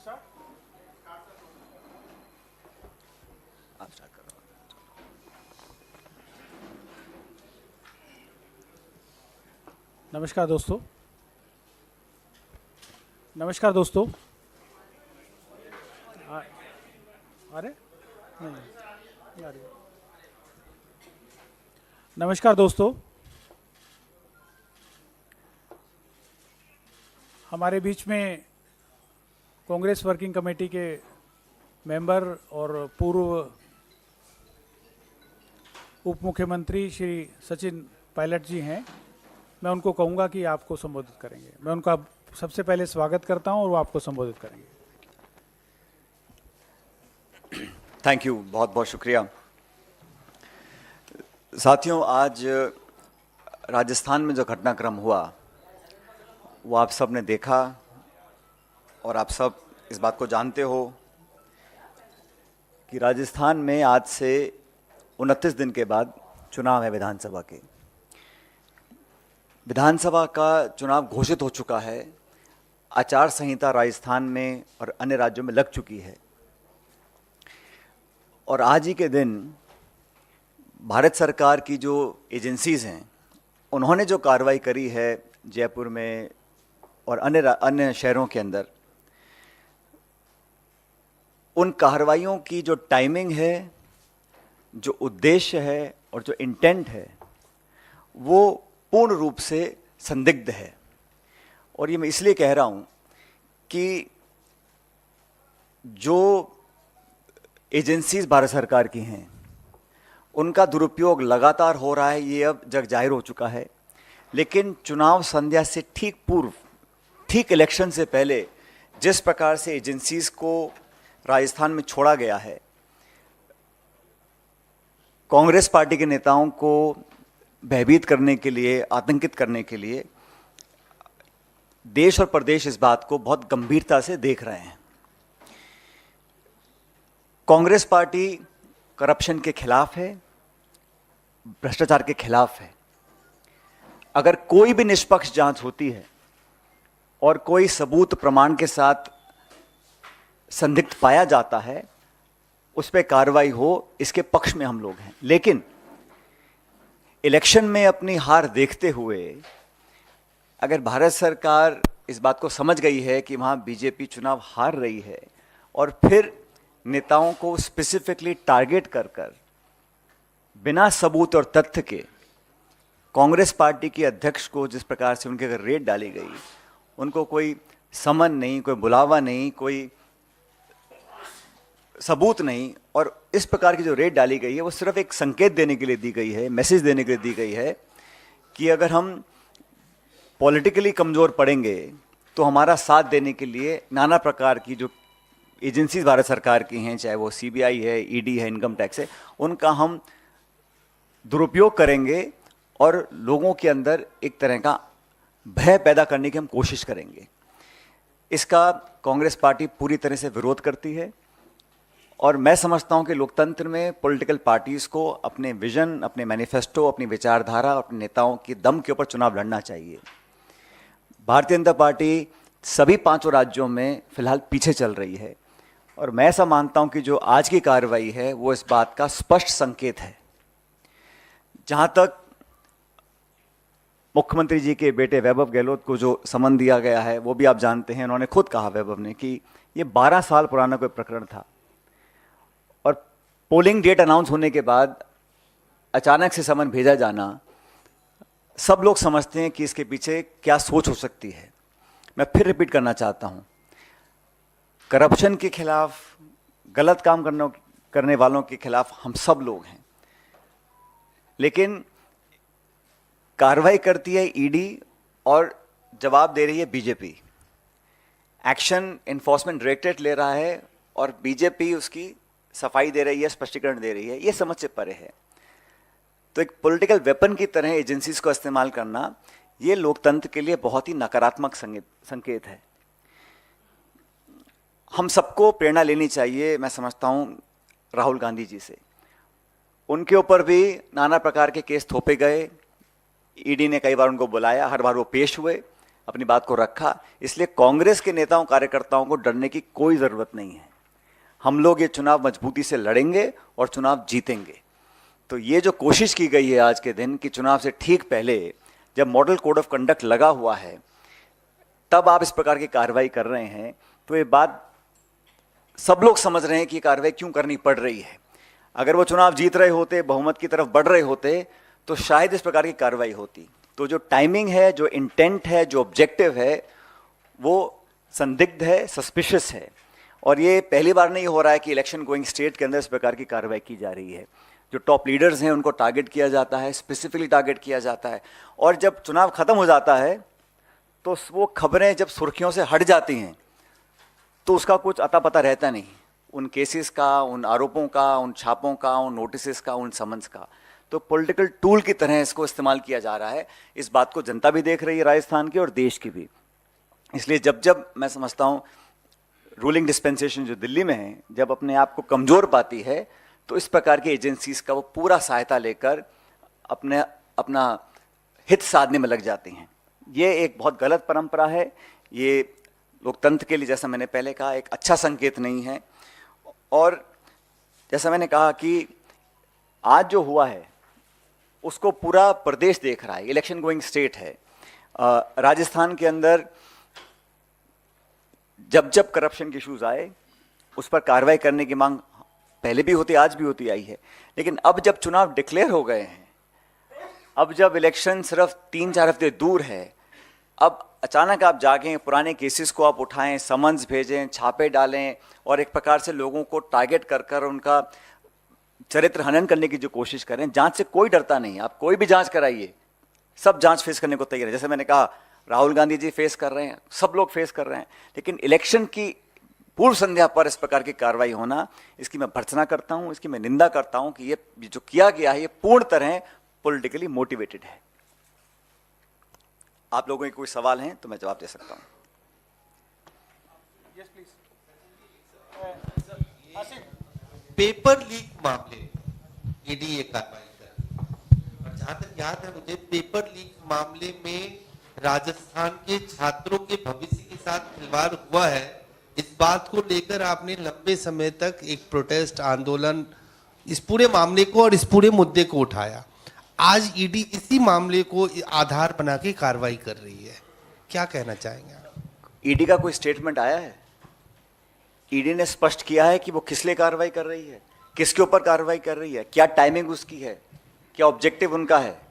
आप स्टार्ट करो। नमस्कार दोस्तों। नमस्कार दोस्तों। अरे नहीं आ रही। नमस्कार दोस्तों। हमारे बीच में कांग्रेस वर्किंग कमेटी के मेंबर और पूर्व उप मुख्यमंत्री श्री सचिन पायलट जी हैं। मैं उनको कहूँगा कि आपको संबोधित करेंगे। मैं उनका सबसे पहले स्वागत करता हूं और वो आपको संबोधित करेंगे। थैंक यू, बहुत बहुत शुक्रिया। साथियों, आज राजस्थान में जो घटनाक्रम हुआ वो आप सब ने देखा और आप सब इस बात को जानते हो कि राजस्थान में आज से 29 दिन के बाद चुनाव है विधानसभा के। विधानसभा का चुनाव घोषित हो चुका है। आचार संहिता राजस्थान में और अन्य राज्यों में लग चुकी है और आज ही के दिन भारत सरकार की जो एजेंसीज़ हैं उन्होंने जो कार्रवाई करी है जयपुर में और अन्य शहरों के अंदर, उन कार्रवाइयों की जो टाइमिंग है, जो उद्देश्य है और जो इंटेंट है वो पूर्ण रूप से संदिग्ध है। और ये मैं इसलिए कह रहा हूँ कि जो एजेंसीज भारत सरकार की हैं उनका दुरुपयोग लगातार हो रहा है, ये अब जग जाहिर हो चुका है। लेकिन चुनाव संध्या से ठीक पूर्व, ठीक इलेक्शन से पहले जिस प्रकार से एजेंसीज को राजस्थान में छोड़ा गया है, कांग्रेस पार्टी के नेताओं को भयभीत करने के लिए, आतंकित करने के लिए, देश और प्रदेश इस बात को बहुत गंभीरता से देख रहे हैं। कांग्रेस पार्टी करप्शन के खिलाफ है, भ्रष्टाचार के खिलाफ है। अगर कोई भी निष्पक्ष जांच होती है और कोई सबूत प्रमाण के साथ संदिग्ध पाया जाता है, उस पर कार्रवाई हो, इसके पक्ष में हम लोग हैं। लेकिन इलेक्शन में अपनी हार देखते हुए अगर भारत सरकार इस बात को समझ गई है कि वहाँ बीजेपी चुनाव हार रही है और फिर नेताओं को स्पेसिफिकली टारगेट कर कर बिना सबूत और तथ्य के कांग्रेस पार्टी के अध्यक्ष को जिस प्रकार से उनके अगर रेड डाली गई, उनको कोई समन नहीं, कोई बुलावा नहीं, कोई सबूत नहीं, और इस प्रकार की जो रेड डाली गई है वो सिर्फ एक संकेत देने के लिए दी गई है, मैसेज देने के लिए दी गई है कि अगर हम पॉलिटिकली कमज़ोर पड़ेंगे तो हमारा साथ देने के लिए नाना प्रकार की जो एजेंसीज भारत सरकार की हैं, चाहे वो सीबीआई है, ईडी है, इनकम टैक्स है, उनका हम दुरुपयोग करेंगे और लोगों के अंदर एक तरह का भय पैदा करने की हम कोशिश करेंगे। इसका कांग्रेस पार्टी पूरी तरह से विरोध करती है और मैं समझता हूं कि लोकतंत्र में पॉलिटिकल पार्टीज़ को अपने विजन, अपने मैनिफेस्टो, अपनी विचारधारा, अपने नेताओं की दम के ऊपर चुनाव लड़ना चाहिए। भारतीय जनता पार्टी सभी 5 राज्यों में फिलहाल पीछे चल रही है और मैं ऐसा मानता हूं कि जो आज की कार्रवाई है वो इस बात का स्पष्ट संकेत है। जहां तक मुख्यमंत्री जी के बेटे वैभव गहलोत को जो समन दिया गया है वो भी आप जानते हैं। उन्होंने खुद कहा, वैभव ने, कि ये 12 साल पुराना कोई प्रकरण था और पोलिंग डेट अनाउंस होने के बाद अचानक से समन भेजा जाना, सब लोग समझते हैं कि इसके पीछे क्या सोच हो सकती है। मैं फिर रिपीट करना चाहता हूं, करप्शन के खिलाफ, गलत काम करने वालों के खिलाफ हम सब लोग हैं, लेकिन कार्रवाई करती है ईडी और जवाब दे रही है बीजेपी। एक्शन एनफोर्समेंट डायरेक्टरेट ले रहा है और बीजेपी उसकी सफाई दे रही है, स्पष्टीकरण दे रही है। ये समझ से परे है। तो एक पॉलिटिकल वेपन की तरह एजेंसीज को इस्तेमाल करना, ये लोकतंत्र के लिए बहुत ही नकारात्मक संकेत है। हम सबको प्रेरणा लेनी चाहिए, मैं समझता हूं, राहुल गांधी जी से। उनके ऊपर भी नाना प्रकार के केस थोपे गए, ईडी ने कई बार उनको बुलाया, हर बार वो पेश हुए, अपनी बात को रखा। इसलिए कांग्रेस के नेताओं कार्यकर्ताओं को डरने की कोई ज़रूरत नहीं है। हम लोग ये चुनाव मजबूती से लड़ेंगे और चुनाव जीतेंगे। तो ये जो कोशिश की गई है आज के दिन कि चुनाव से ठीक पहले जब मॉडल कोड ऑफ कंडक्ट लगा हुआ है तब आप इस प्रकार की कार्रवाई कर रहे हैं, तो ये बात सब लोग समझ रहे हैं कि कार्रवाई क्यों करनी पड़ रही है। अगर वो चुनाव जीत रहे होते, बहुमत की तरफ बढ़ रहे होते, तो शायद इस प्रकार की कार्रवाई होती। तो जो टाइमिंग है, जो इंटेंट है, जो ऑब्जेक्टिव है, वो संदिग्ध है, सस्पिशियस है। और ये पहली बार नहीं हो रहा है कि इलेक्शन गोइंग स्टेट के अंदर इस प्रकार की कार्रवाई की जा रही है। जो टॉप लीडर्स हैं उनको टारगेट किया जाता है, स्पेसिफिकली टारगेट किया जाता है। और जब चुनाव खत्म हो जाता है तो वो खबरें जब सुर्खियों से हट जाती हैं तो उसका कुछ अता पता रहता नहीं, उन केसेस का, उन आरोपों का, उन छापों का, उन नोटिस का, उन समन्स का। तो पॉलिटिकल टूल की तरह इसको इस्तेमाल किया जा रहा है। इस बात को जनता भी देख रही है, राजस्थान की और देश की भी। इसलिए जब जब मैं समझता हूँ रूलिंग डिस्पेंसेशन जो दिल्ली में है, जब अपने आप को कमज़ोर पाती है तो इस प्रकार की एजेंसीज का वो पूरा सहायता लेकर अपना हित साधने में लग जाती हैं। ये एक बहुत गलत परंपरा है। ये लोकतंत्र के लिए, जैसा मैंने पहले कहा, एक अच्छा संकेत नहीं है। और जैसा मैंने कहा कि आज जो हुआ है उसको पूरा प्रदेश देख रहा है। इलेक्शन गोइंग स्टेट है। राजस्थान के अंदर जब जब करप्शन के इश्यूज आए उस पर कार्रवाई करने की मांग पहले भी होती, आज भी होती आई है। लेकिन अब जब चुनाव डिक्लेयर हो गए हैं, अब जब इलेक्शन सिर्फ 3-4 हफ्ते दूर है, अब अचानक आप जागें, पुराने केसेस को आप उठाएं, समन्स भेजें, छापे डालें और एक प्रकार से लोगों को टारगेट कर कर उनका चरित्र हनन करने की जो कोशिश करें। जांच से कोई डरता नहीं, आप कोई भी जांच कराइए, सब जांच फेस करने को तैयार है। जैसे मैंने कहा, राहुल गांधी जी फेस कर रहे हैं, सब लोग फेस कर रहे हैं। लेकिन इलेक्शन की पूर्व संध्या पर इस प्रकार की कार्रवाई होना, इसकी मैं भर्त्सना करता हूं, इसकी मैं निंदा करता हूं कि ये जो किया गया है ये पूर्ण तरह पॉलिटिकली मोटिवेटेड है। आप लोगों के कोई सवाल हैं तो मैं जवाब दे सकता हूं। पेपर लीक मामले ईडी ये कार्रवाई कर, और जहां तक याद है मुझे, पेपर लीक मामले में राजस्थान के छात्रों के भविष्य के साथ खिलवाड़ हुआ है। इस बात को लेकर आपने लंबे समय तक एक प्रोटेस्ट आंदोलन, इस पूरे मामले को और इस पूरे मुद्दे को उठाया। आज ईडी इसी मामले को आधार बना के कार्रवाई कर रही है, क्या कहना चाहेंगे आप? ईडी का कोई स्टेटमेंट आया है? ईडी ने स्पष्ट किया है कि वो किस लिए कार्रवाई कर रही है, किसके ऊपर कार्रवाई कर रही है, क्या टाइमिंग उसकी है, क्या ऑब्जेक्टिव उनका है।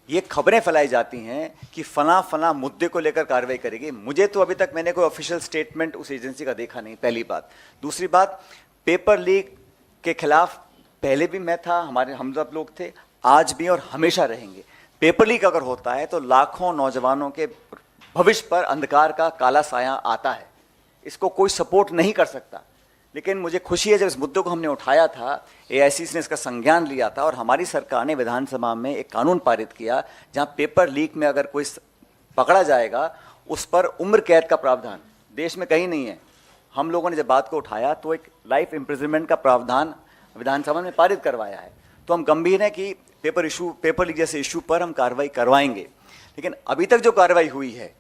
ये खबरें फैलाई जाती हैं कि फला मुद्दे को लेकर कार्रवाई करेगी। मुझे तो अभी तक मैंने कोई ऑफिशियल स्टेटमेंट उस एजेंसी का देखा नहीं, पहली बात। दूसरी बात, पेपर लीक के खिलाफ पहले भी मैं था, हम सब लोग थे, आज भी और हमेशा रहेंगे। पेपर लीक अगर होता है तो लाखों नौजवानों के भविष्य पर अंधकार का काला साया आता है, इसको कोई सपोर्ट नहीं कर सकता। लेकिन मुझे खुशी है जब इस मुद्दे को हमने उठाया था, एआईसीसी ने इसका संज्ञान लिया था और हमारी सरकार ने विधानसभा में एक कानून पारित किया जहां पेपर लीक में अगर कोई पकड़ा जाएगा उस पर उम्र कैद का प्रावधान देश में कहीं नहीं है। हम लोगों ने जब बात को उठाया तो एक लाइफ इम्प्रिजनमेंट का प्रावधान विधानसभा में पारित करवाया है। तो हम गंभीर हैं कि पेपर लीक जैसे इशू पर हम कार्रवाई करवाएंगे। लेकिन अभी तक जो कार्रवाई हुई है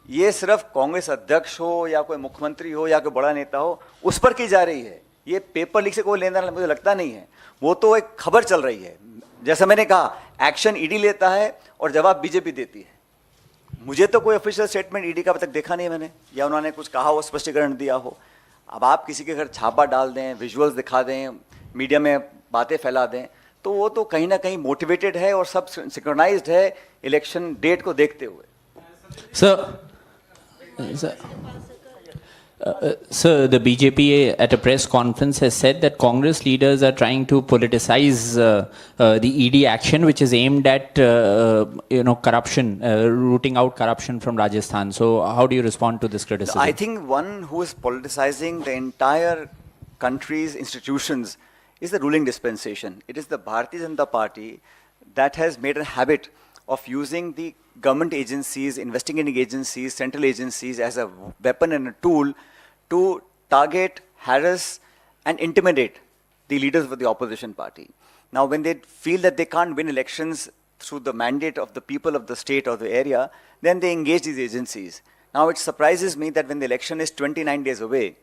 ये सिर्फ कांग्रेस अध्यक्ष हो या कोई मुख्यमंत्री हो या कोई बड़ा नेता हो उस पर की जा रही है। ये पेपर लीक से कोई लेना मुझे लगता नहीं है। वो तो एक खबर चल रही है। जैसा मैंने कहा, एक्शन ईडी लेता है और जवाब बीजेपी देती है। मुझे तो कोई ऑफिशियल स्टेटमेंट ईडी का अब तक देखा नहीं मैंने, या उन्होंने कुछ कहा हो, स्पष्टीकरण दिया हो। अब आप किसी के घर छापा डाल दें, विजुअल्स दिखा दें, मीडिया में बातें फैला दें, तो वो तो कहीं ना कहीं मोटिवेटेड है और सब सिंक्रोनाइज्ड है इलेक्शन डेट को देखते हुए। Sir, the BJP at a press conference has said that Congress leaders are trying to politicize the ED action, which is aimed at corruption, rooting out corruption from Rajasthan. So, how do you respond to this criticism? I think one who is politicizing the entire country's institutions is the ruling dispensation. It is the Bharatiya Janata Party that has made a habit of using the government agencies, investigating agencies, central agencies as a weapon and a tool to target, harass and intimidate the leaders of the opposition party. Now when they feel that they can't win elections through the mandate of the people of the state or the area, then they engage these agencies. Now it surprises me that when the election is 29 days away,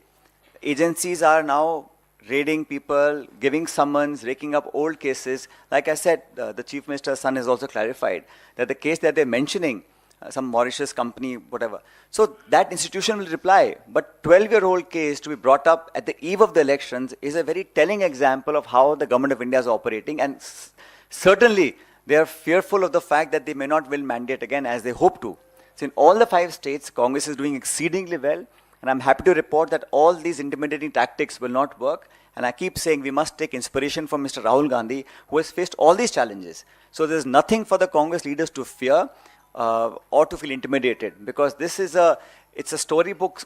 agencies are now raiding people, giving summons, raking up old cases. Like I said, the Chief Minister's son has also clarified that the case that they're mentioning, some Mauritius company, whatever. So that institution will reply. But 12-year-old case to be brought up at the eve of the elections is a very telling example of how the government of India is operating. And certainly, they are fearful of the fact that they may not win mandate again as they hope to. So in all the 5 states, Congress is doing exceedingly well. And I'm happy to report that all these intimidating tactics will not work. And I keep saying we must take inspiration from Mr. Rahul Gandhi, who has faced all these challenges. So there's nothing for the Congress leaders to fear or to feel intimidated, because this is it's a storybook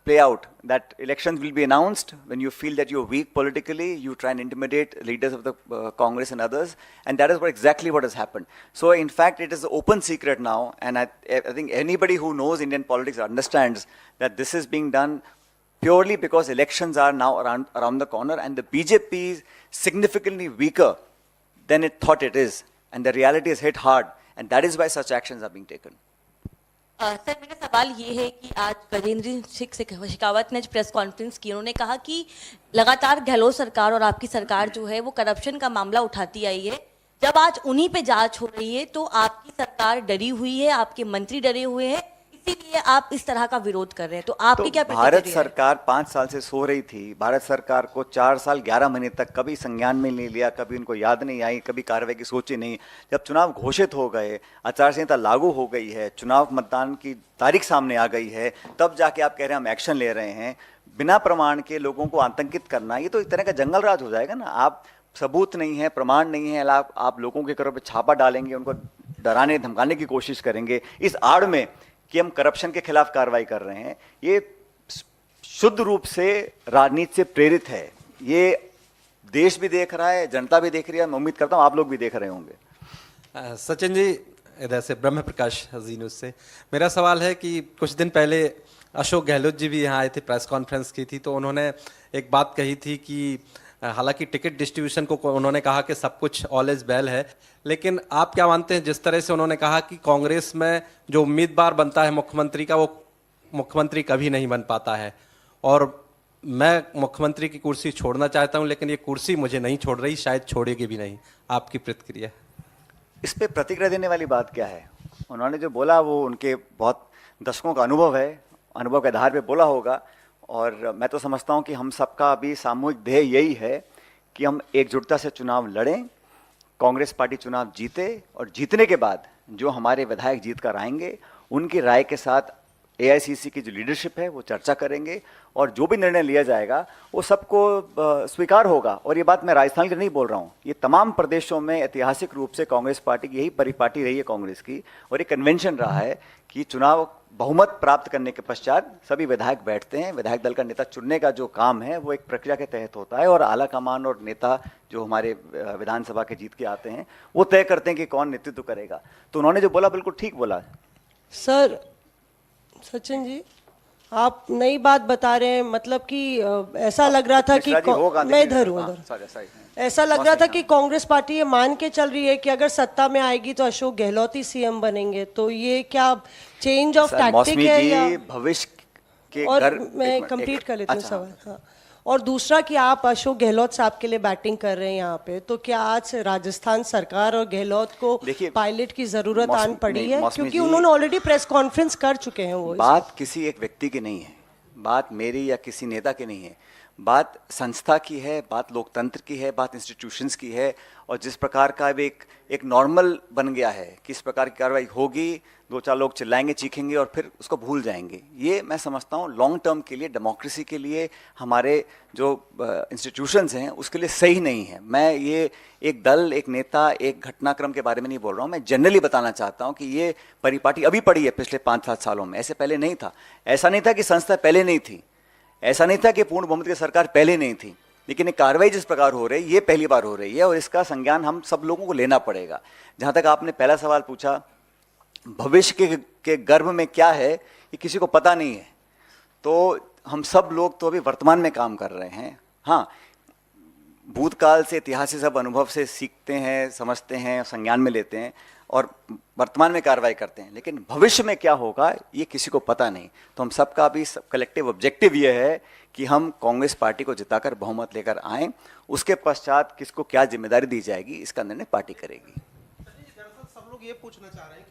play out that elections will be announced. When you feel that you're weak politically, you try and intimidate leaders of the Congress and others, and that is exactly what has happened. So in fact, it is an open secret now, and I think anybody who knows Indian politics understands that this is being done purely because elections are now around the corner, and the BJP is significantly weaker than it thought it is, and the reality is hit hard, and that is why such actions are being taken. Sir मेरा सवाल ये है कि आज गजेंद्र सिंह शेखावत ने press conference की, उन्होंने कहा कि लगातार गहलोत सरकार और आपकी सरकार जो है वो करप्शन का मामला उठाती आई है। जब आज उन्हीं पे जांच हो रही है तो आपकी सरकार डरी हुई है, आपके मंत्री डरे हुए हैं, इसीलिए आप इस तरह का विरोध कर रहे हैं। तो आपकी क्या प्रतिक्रिया है? भारत सरकार 5 साल से सो रही थी। भारत सरकार को 4 साल 11 महीने तक कभी संज्ञान में नहीं लिया, कभी उनको याद नहीं आई, कभी कार्रवाई की सोची नहीं। जब चुनाव घोषित हो गए, आचार संहिता लागू हो गई है, चुनाव मतदान की तारीख सामने आ गई है, तब जाके आप कह रहे हैं हम एक्शन ले रहे हैं। बिना प्रमाण के लोगों को आतंकित करना, ये तो एक तरह का जंगल राज हो जाएगा ना। आप सबूत नहीं है, प्रमाण नहीं है, आप लोगों के घरों पर छापा डालेंगे, उनको डराने धमकाने की कोशिश करेंगे इस आड़ में कि हम करप्शन के खिलाफ कार्रवाई कर रहे हैं। ये शुद्ध रूप से राजनीति से प्रेरित है। ये देश भी देख रहा है, जनता भी देख रही है, मैं उम्मीद करता हूं आप लोग भी देख रहे होंगे। सचिन जी, इधर से ब्रह्म प्रकाश जी न्यूज़ से मेरा सवाल है कि कुछ दिन पहले अशोक गहलोत जी भी यहाँ आए थे, प्रेस कॉन्फ्रेंस की थी, तो उन्होंने एक बात कही थी कि हालांकि टिकट डिस्ट्रीब्यूशन को उन्होंने कहा कि सब कुछ ऑल इज वेल है, लेकिन आप क्या मानते हैं जिस तरह से उन्होंने कहा कि कांग्रेस में जो उम्मीदवार बनता है मुख्यमंत्री का, वो मुख्यमंत्री कभी नहीं बन पाता है, और मैं मुख्यमंत्री की कुर्सी छोड़ना चाहता हूं लेकिन ये कुर्सी मुझे नहीं छोड़ रही, शायद छोड़ेगी भी नहीं। आपकी प्रतिक्रिया? इस पे प्रतिक्रिया देने वाली बात क्या है? उन्होंने जो बोला वो उनके बहुत दशकों का अनुभव है, अनुभव के आधार पे बोला होगा। और मैं तो समझता हूं कि हम सबका अभी सामूहिक ध्येय यही है कि हम एकजुटता से चुनाव लड़ें, कांग्रेस पार्टी चुनाव जीते, और जीतने के बाद जो हमारे विधायक जीत कर आएंगे उनकी राय के साथ एआईसीसी की जो लीडरशिप है वो चर्चा करेंगे, और जो भी निर्णय लिया जाएगा वो सबको स्वीकार होगा। और ये बात मैं राजस्थान की नहीं बोल रहा हूँ, ये तमाम प्रदेशों में ऐतिहासिक रूप से कांग्रेस पार्टी की यही परिपाटी रही है कांग्रेस की, और ये कन्वेंशन रहा है कि चुनाव बहुमत प्राप्त करने के पश्चात सभी विधायक बैठते हैं। विधायक दल का नेता चुनने का जो काम है वो एक प्रक्रिया के तहत होता है, और आला कमान और नेता जो हमारे विधानसभा के जीत के आते हैं वो तय करते हैं कि कौन नेतृत्व करेगा। तो उन्होंने जो बोला बिल्कुल ठीक बोला। सर सचिन जी, आप नई बात बता रहे हैं, मतलब कि ऐसा लग रहा था कि मैं इधर हूँ, ऐसा लग रहा था कि कांग्रेस पार्टी ये मान के चल रही है कि अगर सत्ता में आएगी तो अशोक गहलोत ही सीएम बनेंगे। तो ये क्या चेंज ऑफ टैक्टिक है या भविष्य के? और मैं कंप्लीट कर लेती हूँ सवाल। हाँ, और दूसरा कि आप अशोक गहलोत साहब के लिए बैटिंग कर रहे हैं यहाँ पे, तो क्या आज राजस्थान सरकार और गहलोत को पायलट की जरूरत आन पड़ी है? क्योंकि उन्होंने ऑलरेडी प्रेस कॉन्फ्रेंस कर चुके हैं। वो बात किसी एक व्यक्ति की नहीं है, बात मेरी या किसी नेता की नहीं है, बात संस्था की है, बात लोकतंत्र की है, बात इंस्टीट्यूशंस की है। और जिस प्रकार का अब एक नॉर्मल बन गया है कि इस प्रकार की कार्रवाई होगी, 2-4 लोग चिल्लाएंगे, चीखेंगे और फिर उसको भूल जाएंगे, ये मैं समझता हूँ लॉन्ग टर्म के लिए, डेमोक्रेसी के लिए, हमारे जो इंस्टीट्यूशंस हैं उसके लिए सही नहीं है। मैं ये एक दल, एक नेता, एक घटनाक्रम के बारे में नहीं बोल रहा हूँ, मैं जनरली बताना चाहता हूँ कि ये परिपाटी अभी पड़ी है पिछले 5-7 सालों में, ऐसे पहले नहीं था। ऐसा नहीं था कि संस्था पहले नहीं थी, ऐसा नहीं था कि पूर्ण बहुमत की सरकार पहले नहीं थी, लेकिन एक कार्रवाई जिस प्रकार हो रही है ये पहली बार हो रही है, और इसका संज्ञान हम सब लोगों को लेना पड़ेगा। जहाँ तक आपने पहला सवाल पूछा, भविष्य के गर्भ में क्या है ये किसी को पता नहीं है, तो हम सब लोग तो अभी वर्तमान में काम कर रहे हैं। हाँ, भूतकाल से, इतिहास से, सब अनुभव से सीखते हैं, समझते हैं, संज्ञान में लेते हैं और वर्तमान में कार्रवाई करते हैं, लेकिन भविष्य में क्या होगा ये किसी को पता नहीं। तो हम सबका भी कलेक्टिव ऑब्जेक्टिव ये है कि हम कांग्रेस पार्टी को जिताकर बहुमत लेकर आएं, उसके पश्चात किसको क्या जिम्मेदारी दी जाएगी इसका निर्णय पार्टी करेगी। दरअसल सब लोग ये पूछना चाह रहे हैं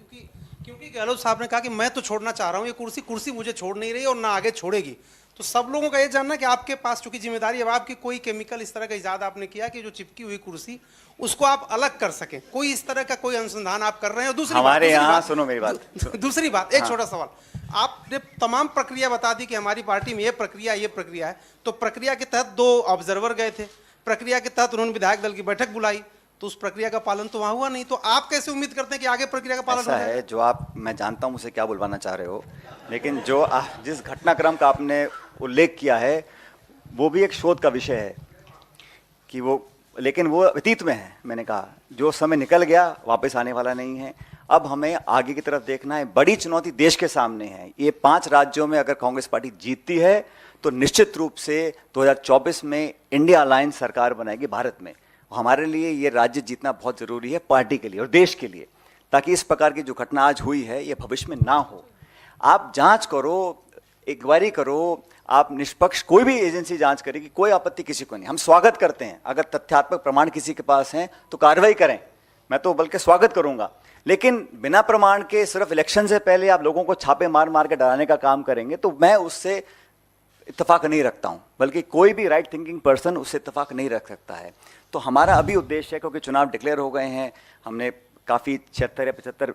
क्योंकि गहलोत साहब ने कहा कि मैं तो छोड़ना चाह रहा हूँ, ये कुर्सी मुझे छोड़ नहीं रही और ना आगे छोड़ेगी। तो सब लोगों का ये जानना है कि आपके पास चूंकि जिम्मेदारी है, आपकी कोई केमिकल इस तरह का इजाद आपने किया कि जो चिपकी हुई कुर्सी उसको आप अलग कर सकें, कोई इस तरह का कोई अनुसंधान आप कर रहे हैं? और हमारे यहाँ सुनो मेरी बात, दूसरी बात, एक छोटा सवाल, आपने तमाम प्रक्रिया बता दी कि हमारी पार्टी में ये प्रक्रिया है, तो प्रक्रिया के तहत 2 ऑब्जर्वर गए थे, प्रक्रिया के तहत उन्होंने विधायक दल की बैठक बुलाई, तो उस प्रक्रिया का पालन तो वहां हुआ नहीं, तो आप कैसे उम्मीद करते हैं कि आगे प्रक्रिया का पालन ऐसा है जो आप, मैं जानता हूं मुझसे क्या बुलवाना चाह रहे हो, लेकिन जो जिस घटनाक्रम का आपने उल्लेख किया है वो भी एक शोध का विषय है कि वो, लेकिन वो अतीत में है। मैंने कहा जो समय निकल गया वापस आने वाला नहीं है, अब हमें आगे की तरफ देखना है। बड़ी चुनौती देश के सामने है। ये 5 राज्यों में अगर कांग्रेस पार्टी जीतती है तो निश्चित रूप से 2024 में इंडिया अलायंस सरकार बनाएगी भारत में। हमारे लिए ये राज्य जीतना बहुत जरूरी है, पार्टी के लिए और देश के लिए, ताकि इस प्रकार की जो घटना आज हुई है ये भविष्य में ना हो। आप जांच करो, इंक्वायरी करो, आप निष्पक्ष कोई भी एजेंसी जांच करेगी, कोई आपत्ति किसी को नहीं, हम स्वागत करते हैं। अगर तथ्यात्मक प्रमाण किसी के पास हैं तो कार्रवाई करें, मैं तो बल्कि स्वागत करूंगा। लेकिन बिना प्रमाण के सिर्फ इलेक्शन से पहले आप लोगों को छापे मार मार के डराने का काम करेंगे तो मैं उससे इत्तेफाक नहीं रखता हूं, बल्कि कोई भी राइट थिंकिंग पर्सन उससे इत्तेफाक नहीं रख सकता है। तो हमारा अभी उद्देश्य है, क्योंकि चुनाव डिक्लेयर हो गए हैं, हमने काफ़ी 76 या 75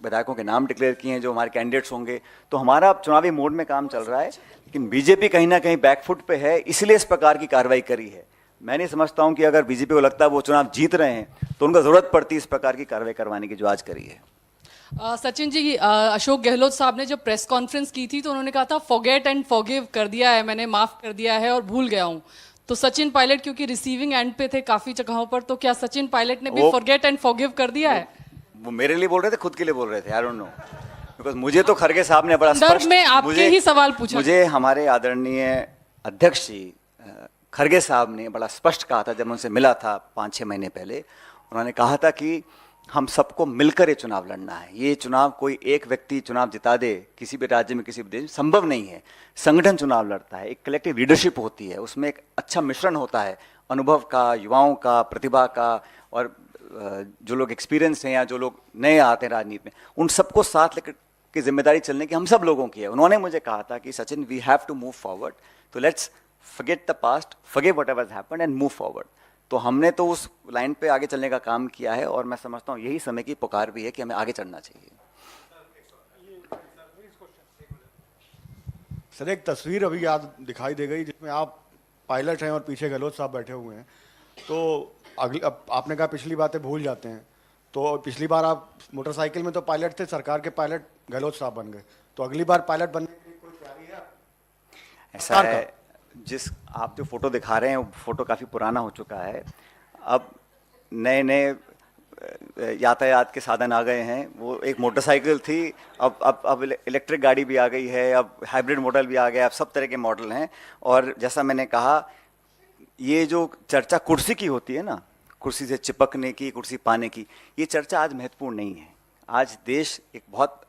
विधायकों के नाम डिक्लेयर किए हैं जो हमारे कैंडिडेट्स होंगे, तो हमारा चुनावी मोड में काम चल रहा है। लेकिन बीजेपी कहीं ना कहीं बैकफुट पे है, इसलिए इस प्रकार की कार्रवाई करी है। मैं नहीं समझता हूं कि अगर बीजेपी को लगता है वो चुनाव जीत रहे हैं तो उनको जरूरत पड़ती है इस प्रकार की कार्रवाई करवाने की जो आज करी है। सचिन जी, अशोक गहलोत साहब ने जब प्रेस कॉन्फ्रेंस की थी तो उन्होंने कहा था फॉरगेट एंड फॉरगिव कर दिया है, मैंने माफ कर दिया है और भूल गया हूं। तो सचिन पायलट क्योंकि रिसीविंग एंड पे थे काफी जगहों पर, तो क्या सचिन पायलट ने भी फॉरगेट एंड फॉरगिव कर दिया है? वो मेरे लिए बोल रहे थे, खुद के लिए बोल रहे थे, आई डोंट नो, बिकॉज मुझे तो खरगे साहब ने बड़ा स्पष्ट, में आपके ही सवाल पूछा, मुझे हमारे आदरणीय अध्यक्ष जी खरगे साहब ने बड़ा स्पष्ट कहा था जब उनसे मिला था 5-6 महीने पहले। उन्होंने कहा था कि हम सबको मिलकर ये चुनाव लड़ना है। ये चुनाव कोई एक व्यक्ति चुनाव जिता दे किसी भी राज्य में, किसी भी देश में, संभव नहीं है। संगठन चुनाव लड़ता है, एक कलेक्टिव लीडरशिप होती है, उसमें एक अच्छा मिश्रण होता है अनुभव का, युवाओं का, प्रतिभा का, और जो लोग एक्सपीरियंस हैं या जो लोग नए आते हैं राजनीति में, उन सबको साथ लेकर की जिम्मेदारी चलने की हम सब लोगों की है। उन्होंने मुझे कहा था कि Sachin, we have to move forward, तो let's forget the past, forget whatever has happened and move forward। तो हमने तो उस लाइन पे आगे चलने का काम किया है और मैं समझता हूँ यही समय की पुकार भी है कि हमें आगे चलना चाहिए। सर, एक तस्वीर अभी याद दिखाई दे गई जिसमें आप पायलट हैं और पीछे गहलोत साहब बैठे हुए हैं। तो अब आपने कहा पिछली बातें भूल जाते हैं, तो पिछली बार आप मोटरसाइकिल में तो पायलट थे, सरकार के पायलट गहलोत साहब बन गए, तो अगली बार पायलट बनने की कोई तैयारी है? ऐसा है, जिस आप जो फोटो दिखा रहे हैं वो फोटो काफ़ी पुराना हो चुका है। अब नए नए यातायात के साधन आ गए हैं। वो एक मोटरसाइकिल थी, अब इलेक्ट्रिक गाड़ी भी आ गई है, अब हाइब्रिड मॉडल भी आ गया, अब सब तरह के मॉडल हैं। और जैसा मैंने कहा, ये जो चर्चा कुर्सी की होती है ना, कुर्सी से चिपकने की, कुर्सी पाने की, ये चर्चा आज महत्वपूर्ण नहीं है। आज देश एक बहुत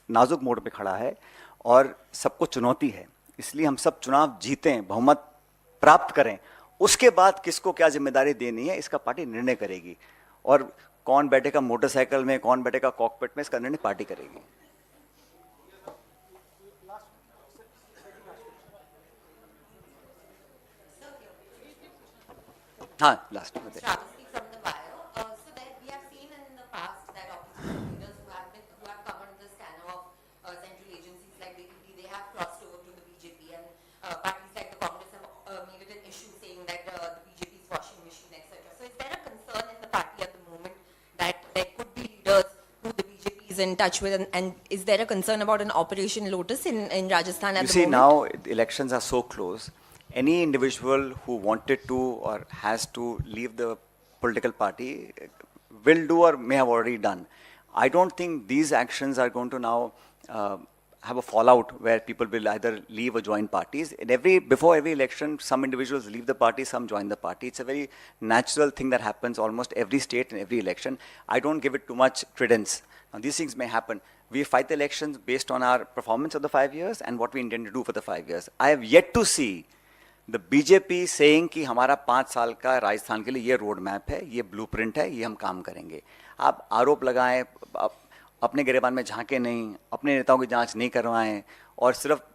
नाजुक मोड़ पे खड़ा है और सबको चुनौती है, इसलिए हम सब चुनाव जीतें, बहुमत प्राप्त करें, उसके बाद किसको क्या जिम्मेदारी देनी है इसका पार्टी निर्णय करेगी। और कौन बैठेगा मोटरसाइकिल में, कौन बैठेगा कॉकपिट में, इसका निर्णय पार्टी करेगी। हाँ, लास्ट में in touch with, and is there a concern about an Operation Lotus in Rajasthan at you the see, moment? now the elections are so close. Any individual who wanted to or has to leave the political party will do or may have already done. I don't think these actions are going to now have a fallout where people will either leave or join parties. Before every election, some individuals leave the party, some join the party. It's a very natural thing that happens almost every state and every election. I don't give it too much credence. Now, these things may happen. We fight the elections based on our performance of the 5 years and what we intend to do for the 5 years. I have yet to see the BJP saying कि हमारा 5 साल का राजस्थान के लिए ये road map है, ये blueprint है, ये हम काम करेंगे. आप आरोप लगाएं, अपने गिरेबान में झांके नहीं, अपने नेताओं की जांच नहीं करवाएं और सिर्फ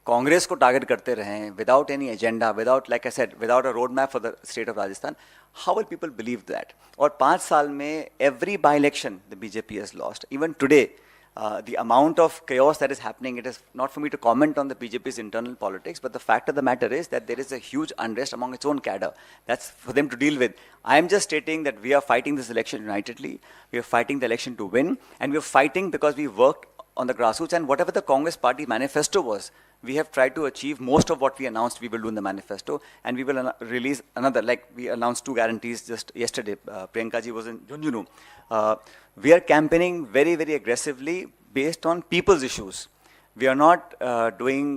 कांग्रेस को टारगेट करते रहें without any agenda, without, like I said, without a road map for the state of Rajasthan. How will people believe that? और 5 साल में every bi election the BJP has lost. Even today the amount of chaos that is happening, it is not for me to comment on the BJP's internal politics, but the fact of the matter is that there is a huge unrest among its own cadre. That's for them to deal with. I am just stating that we are fighting this election unitedly. We are fighting the election to win, and we are fighting because we worked on the grassroots, and whatever the Congress party manifesto was, we have tried to achieve most of what we announced we will do in the manifesto, and we will release another, like we announced 2 guarantees just yesterday. Priyanka ji was in Junjunu. We are campaigning very, very aggressively based on people's issues. We are not doing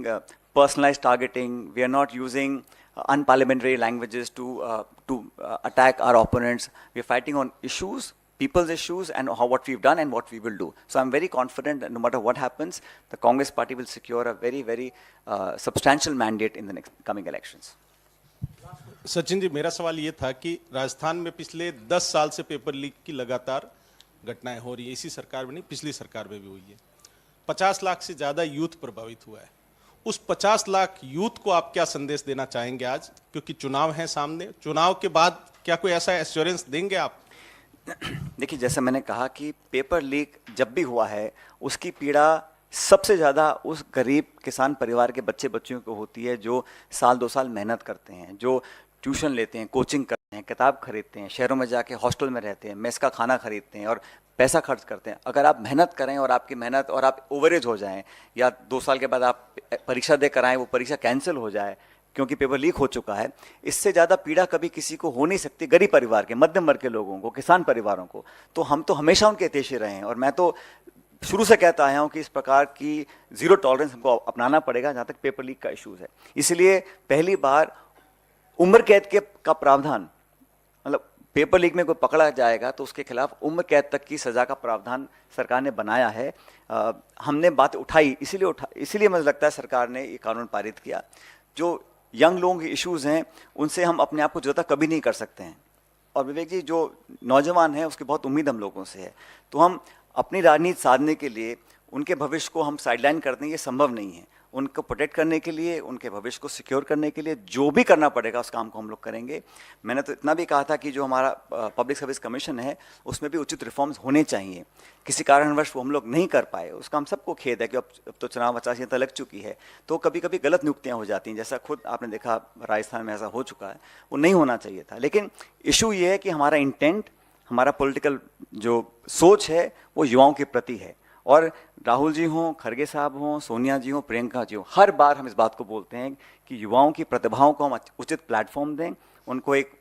personalized targeting. We are not using unparliamentary languages to attack our opponents. We are fighting on issues, people's issues, and what we've done and what we will do. So I'm very confident that no matter what happens, the Congress party will secure a very, very substantial mandate in the next coming elections. Sachin ji, मेरा सवाल ये था कि राजस्थान में पिछले 10 साल से paper leak की लगातार घटनाएं हो रही है. इसी सरकार में नहीं, पिछली सरकार में भी हुई है. 50 लाख से ज्यादा यूथ प्रभावित हुआ है. उस 50 लाख यूथ को आप क्या संदेश देना चाहेंगे आज, क्योंकि चुनाव है सामने? चुनाव के बाद क्या कोई ऐसा एश्योरेंस देंगे आप? देखिए, जैसा मैंने कहा कि पेपर लीक जब भी हुआ है, उसकी पीड़ा सबसे ज़्यादा उस गरीब किसान परिवार के बच्चे बच्चियों को होती है जो साल 2 साल मेहनत करते हैं, जो ट्यूशन लेते हैं, कोचिंग करते हैं, किताब खरीदते हैं, शहरों में जाके हॉस्टल में रहते हैं, मेस का खाना खरीदते हैं और पैसा खर्च करते हैं. अगर आप मेहनत करें और आपकी मेहनत और आप ओवरेज हो जाएं, या 2 साल के बाद आप परीक्षा दे कर आएँ, वो परीक्षा कैंसिल हो जाए क्योंकि पेपर लीक हो चुका है, इससे ज़्यादा पीड़ा कभी किसी को हो नहीं सकती. गरीब परिवार के, मध्यम वर्ग के लोगों को, किसान परिवारों को. तो हम तो हमेशा उनके हितैषी रहे हैं, और मैं तो शुरू से कहता आया हूँ कि इस प्रकार की जीरो टॉलरेंस हमको अपनाना पड़ेगा जहाँ तक पेपर लीक का इशूज़ है. इसलिए पहली बार उम्र कैद का प्रावधान, मतलब पेपर लीक में कोई पकड़ा जाएगा तो उसके खिलाफ उम्र कैद तक की सज़ा का प्रावधान सरकार ने बनाया है. हमने बात उठाई, इसीलिए मुझे लगता है सरकार ने ये कानून पारित किया. जो यंग लोगों के इश्यूज़ हैं उनसे हम अपने आप को जुदा कभी नहीं कर सकते हैं. और विवेक जी, जो नौजवान हैं उसकी बहुत उम्मीद हम लोगों से है. तो हम अपनी राजनीति साधने के लिए उनके भविष्य को हम साइडलाइन कर दें, ये संभव नहीं है. उनको प्रोटेक्ट करने के लिए, उनके भविष्य को सिक्योर करने के लिए जो भी करना पड़ेगा उस काम को हम लोग करेंगे. मैंने तो इतना भी कहा था कि जो हमारा पब्लिक सर्विस कमीशन है उसमें भी उचित रिफॉर्म्स होने चाहिए. किसी कारणवश वो हम लोग नहीं कर पाए, उसका हम सबको खेद है कि अब तो चुनाव आचार संहिता लग चुकी है, तो कभी कभी गलत नियुक्तियाँ हो जाती हैं. जैसा खुद आपने देखा राजस्थान में ऐसा हो चुका है, वो नहीं होना चाहिए था. लेकिन इशू ये है कि हमारा इंटेंट, हमारा पॉलिटिकल जो सोच है वो युवाओं के प्रति है. और राहुल जी हों, खड़गे साहब हों, सोनिया जी हों, प्रियंका जी हों, हर बार हम इस बात को बोलते हैं कि युवाओं की प्रतिभाओं को हम उचित प्लेटफॉर्म दें, उनको एक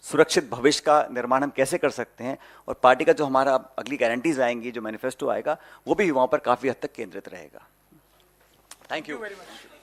सुरक्षित भविष्य का निर्माण हम कैसे कर सकते हैं. और पार्टी का जो हमारा अगली गारंटीज आएंगी, जो मैनिफेस्टो आएगा, वो भी युवाओं पर काफ़ी हद तक केंद्रित रहेगा. Thank you very much.